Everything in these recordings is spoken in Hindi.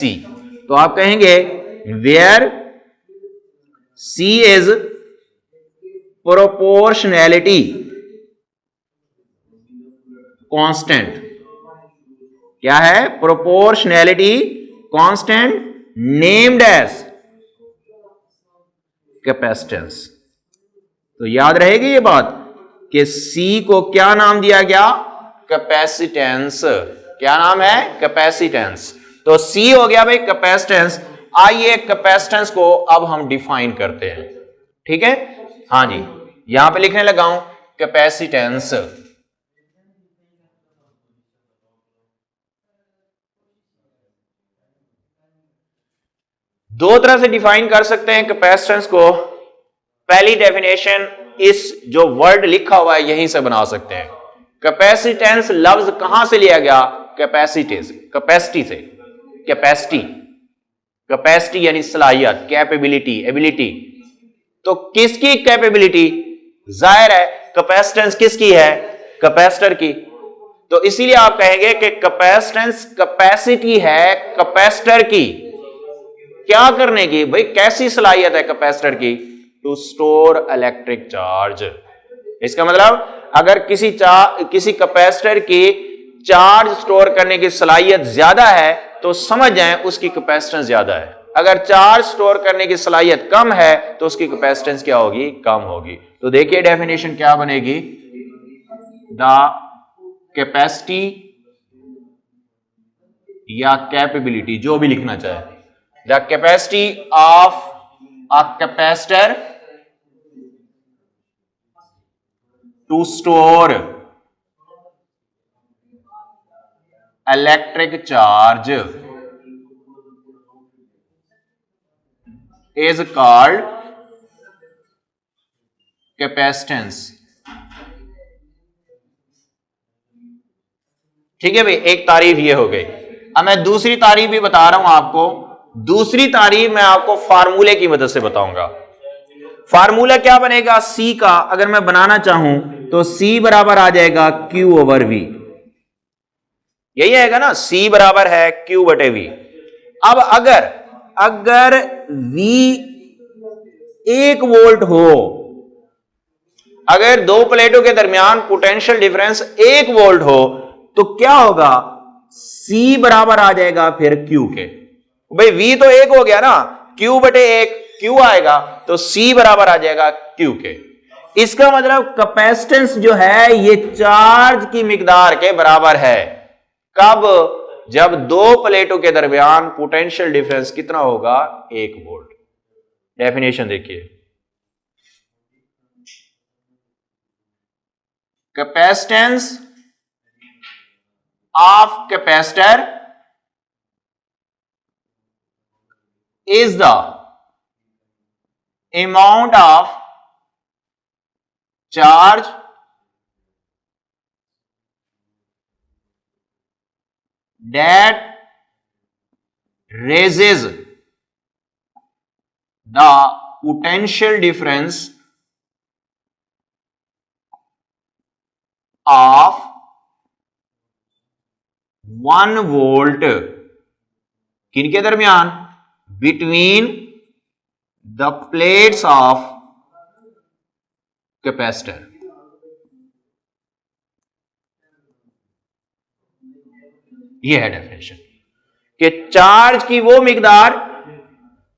सी, तो आप कहेंगे where C is proportionality constant. क्या है? Proportionality constant named as capacitance. तो याद रहेगी ये बात कि C को क्या नाम दिया गया? कैपेसिटेंस। क्या नाम है? कैपेसिटेंस। तो C हो गया भाई कैपेसिटेंस। आइए कैपेसिटेंस को अब हम डिफाइन करते हैं। ठीक है, हाँ जी, यहां पे लिखने लगा हूं कैपेसिटेंस। दो तरह से डिफाइन कर सकते हैं कैपेसिटेंस को। पहली डेफिनेशन इस जो वर्ड लिखा हुआ है यहीं से बना सकते हैं। कैपेसिटेंस लफ्ज कहां से लिया गया? कैपेसिटी से। कैपेसिटी से, कैपेसिटी, कैपेसिटी यानी सलाहियत, कैपेबिलिटी, एबिलिटी। तो किसकी कैपेबिलिटी? जाहिर है कैपेसिटेंस किसकी है? कैपेसिटर की। तो इसीलिए आप कहेंगे कि कैपेसिटेंस कैपेसिटी है कैपेसिटर की। क्या करने की? भाई कैसी सलाहियत है कैपेसिटर की? To store electric charge. इसका मतलब अगर किसी कैपेसिटर की चार्ज स्टोर करने की सलाहियत ज्यादा है तो समझ जाएं उसकी कैपेसिटेंस ज्यादा है। अगर चार्ज स्टोर करने की सलाहियत कम है तो उसकी कैपेसिटेंस क्या होगी? कम होगी। तो देखिए डेफिनेशन क्या बनेगी? द कैपेसिटी या कैपेबिलिटी, जो भी लिखना चाहे, the capacity of a capacitor to store electric charge is called capacitance। ठीक है भाई, एक तारीफ ये हो गई। अब मैं दूसरी तारीफ भी बता रहा हूं आपको। दूसरी तारीफ मैं आपको फार्मूले की मदद से बताऊंगा। फार्मूला क्या बनेगा C का? अगर मैं बनाना चाहूं तो C बराबर आ जाएगा Q ओवर V। यही आएगा ना, C बराबर है Q बटे V। अब अगर V 1 वोल्ट हो, अगर दो प्लेटों के दरमियान पोटेंशियल डिफरेंस 1 वोल्ट हो तो क्या होगा? C बराबर आ जाएगा फिर Q के। भाई V तो 1 हो गया ना, Q बटे 1 Q आएगा, तो C बराबर आ जाएगा Q के। इसका मतलब कैपेसिटेंस जो है ये चार्ज की मिकदार के बराबर है। कब? जब दो प्लेटों के दरमियान पोटेंशियल डिफरेंस कितना होगा? 1 वोल्ट। डेफिनेशन देखिए, capacitance of capacitor is the amount of charge that raises the potential difference of 1 volt किनके दरमियान? Between the plates of capacitor। यह है डेफिनेशन कि चार्ज की वो मिकदार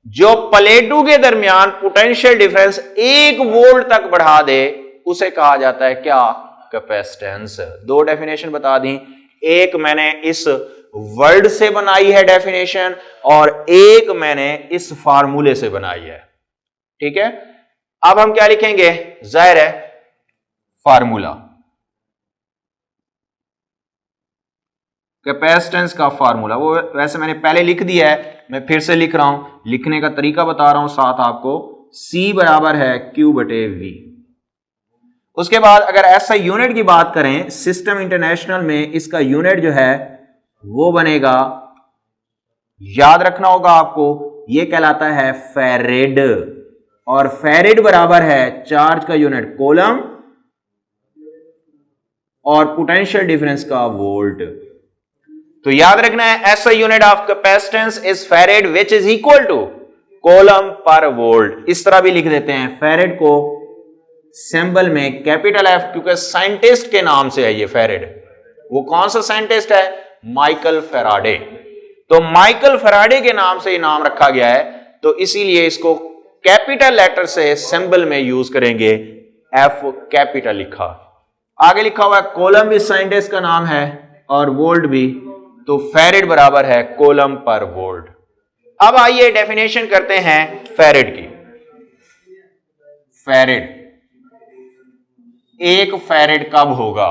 जो प्लेटों के दरमियान पोटेंशियल डिफरेंस 1 वोल्ट तक बढ़ा दे उसे कहा जाता है क्या? कैपेसिटेंस। दो डेफिनेशन बता दी, एक मैंने इस वर्ड से बनाई है डेफिनेशन और एक मैंने इस फार्मूले से बनाई है। ठीक है, अब हम क्या लिखेंगे? जाहिर है फार्मूला, कैपेसिटेंस का फार्मूला। वो वैसे मैंने पहले लिख दिया है, मैं फिर से लिख रहा हूं, लिखने का तरीका बता रहा हूं साथ आपको। C बराबर है Q बटे V। उसके बाद अगर ऐसा यूनिट की बात करें, सिस्टम इंटरनेशनल में इसका यूनिट जो है वो बनेगा, याद रखना होगा आपको, ये कहलाता है फेरेड। और फेरेड बराबर है चार्ज का यूनिट कूलम और पोटेंशियल डिफरेंस का वोल्ट। तो याद रखना है SI unit of capacitance is farad which is equal to coulomb per volt. इस तरह भी लिख देते हैं फैरेड को सिंबल में कैपिटल F, क्योंकि साइंटिस्ट के नाम से है ये फैरेड। वो कौन सा साइंटिस्ट है? Michael Faraday. तो माइकल फैराडे के नाम से ये नाम रखा गया है, तो इसीलिए इसको कैपिटल लेटर से सिंबल में यूज करेंगे, F कैपिटल लिखा। आगे लिखा हुआ है कूलम भी साइंटिस्ट का नाम है और वोल्ट भी, तो फैरेड बराबर है कूलम पर वोल्ट। अब आइए डेफिनेशन करते हैं फैरेड की। फैरेड, एक फैरेड कब होगा?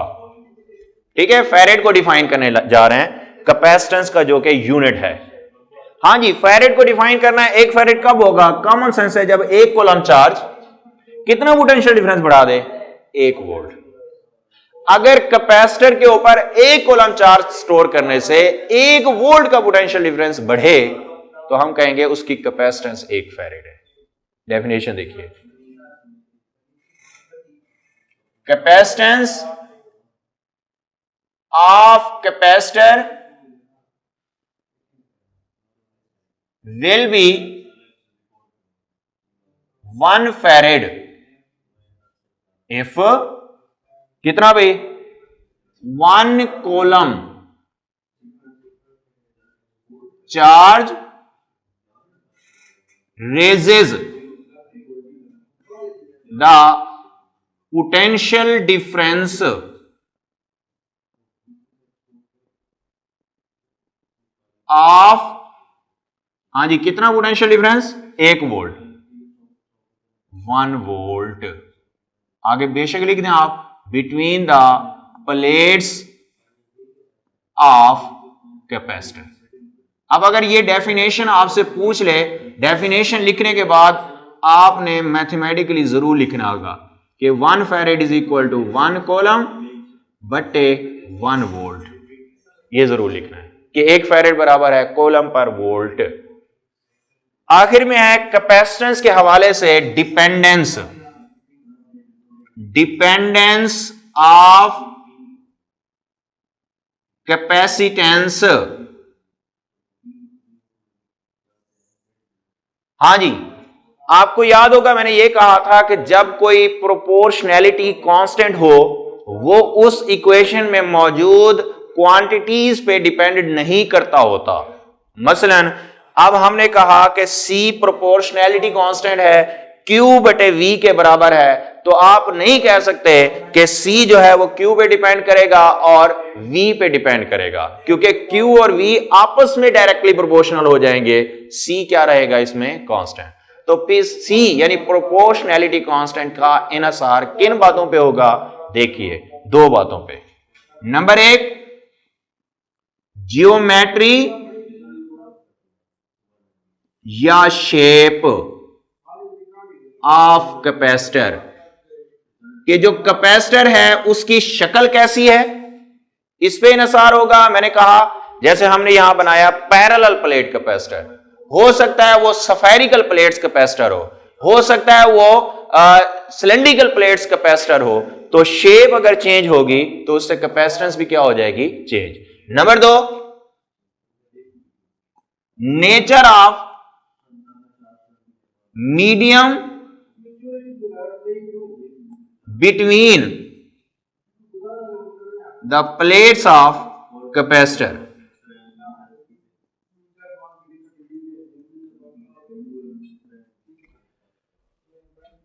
ठीक है, फैरेड को डिफाइन करने जा रहे हैं, कैपेसिटेंस का जो कि यूनिट है। हां जी, फैरेड को डिफाइन करना है, एक फैरेड कब होगा? कॉमन सेंस है, जब एक कूलम चार्ज कितना पोटेंशियल डिफरेंस बढ़ा दे? 1 वोल्ट। अगर कैपेसिटर के ऊपर एक कूलम चार्ज स्टोर करने से 1 वोल्ट का पोटेंशियल डिफरेंस बढ़े, तो हम कहेंगे उसकी कैपेसिटेंस 1 फैरेड है। डेफिनेशन देखिए, capacitance of capacitor will be 1 farad if कितना भाई? 1 coulomb charge raises the potential difference of, हाँ जी, कितना पोटेंशियल डिफरेंस? 1 volt, 1 volt. आगे बेशक लिख दें आप, between the plates of capacitor. अब अगर ये डेफिनेशन आपसे पूछ ले, डेफिनेशन लिखने के बाद आपने मैथमेटिकली जरूर लिखना होगा कि 1 farad is equal to 1 coulomb बटे 1 वोल्ट। ये जरूर लिखना है कि 1 फैरेड बराबर है कूलम पर वोल्ट। आखिर में है कैपेसिटेंस के हवाले से डिपेंडेंस, डिपेंडेंस ऑफ कैपेसिटेंस। हां जी, आपको याद होगा मैंने ये कहा था कि जब कोई प्रोपोर्शनैलिटी कांस्टेंट हो, वो उस इक्वेशन में मौजूद क्वांटिटीज पे डिपेंडेंट नहीं करता होता। मसलन अब हमने कहा कि C प्रोपोर्शनैलिटी कांस्टेंट है, Q बटे V के बराबर है, तो आप नहीं कह सकते कि C जो है वो Q पे डिपेंड करेगा और V पे डिपेंड करेगा, क्योंकि Q और V आपस में डायरेक्टली प्रोपोर्शनल हो जाएंगे। C क्या रहेगा इसमें? कांस्टेंट। तो C यानी प्रोपोर्शनैलिटी कांस्टेंट का इन्हिसार किन बातों पे होगा? देखिए, 2 बातों पे। नंबर 1, जियोमेट्री या शेप ऑफ कैपेसिटर, कि जो कैपेसिटर है उसकी शक्ल कैसी है, इस पे इन्हिसार होगा। मैंने कहा जैसे हमने यहां बनाया पैरेलल प्लेट कैपेसिटर, हो सकता है वो स्फेरिकल प्लेट्स कैपेसिटर हो सकता है वो सिलेंड्रिकल प्लेट्स कैपेसिटर हो। तो शेप अगर चेंज होगी तो उससे कैपेसिटेंस भी क्या हो जाएगी? Change. Number 2, nature of medium between the plates of capacitor.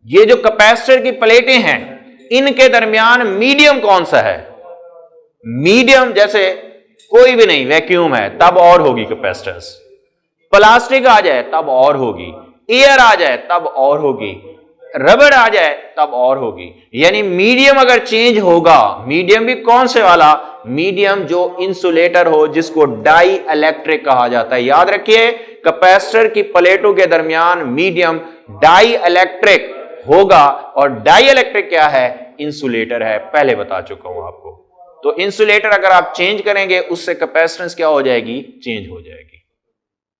ये जो कैपेसिटर की प्लेटें हैं, इनके दरमियान मीडियम कौन सा है? मीडियम जैसे कोई भी नहीं, वैक्यूम है तब और होगी कैपेसिटेंस, प्लास्टिक आ जाए तब और होगी, एयर आ जाए तब और होगी, रबड़ आ जाए तब और होगी। यानी मीडियम अगर चेंज होगा, मीडियम भी कौन से वाला? मीडियम जो इंसुलेटर हो, जिसको डाई इलेक्ट्रिक कहा जाता है। याद रखिए, कैपेसिटर की प्लेटों के दरमियान मीडियम डाई इलेक्ट्रिक होगा, और डाई इलेक्ट्रिक क्या है? इंसुलेटर है, पहले बता चुका हूं आपको। तो इंसुलेटर अगर आप चेंज करेंगे उससे कैपेसिटेंस क्या हो जाएगी? चेंज हो जाएगी।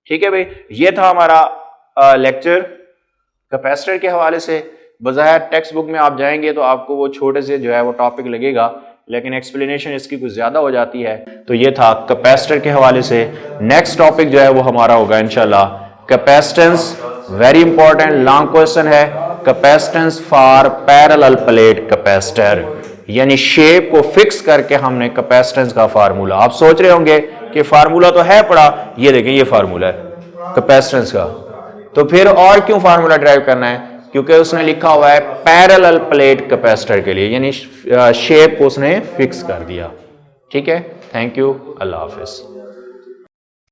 ठीक है भाई, ये था हमारा लेक्चर कैपेसिटर के हवाले से। बज़ाहिर टेक्स्ट बुक में आप जाएंगे तो आपको वो छोटे से जो है वो टॉपिक लगेगा लेकिन एक्सप्लेनेशन इसकी कुछ ज्यादा हो जाती है। तो ये था कैपेसिटर के हवाले से। नेक्स्ट टॉपिक जो है वो हमारा होगा इंशाल्लाह capacitance. Very important long question है, capacitance for parallel plate capacitor, यानी शेप को फिक्स करके हमने कैपेसिटेंस का फार्मूला। आप सोच रहे होंगे कि फार्मूला तो है पड़ा, ये देखें ये फार्मूला है कैपेसिटेंस का, तो फिर और क्यों फार्मूला ड्राइव करना है? क्योंकि उसने लिखा हुआ है पैरेलल प्लेट कैपेसिटर के लिए, यानी शेप को उसने फिक्स कर दिया। ठीक है, थैंक यू, अल्लाह हाफिज।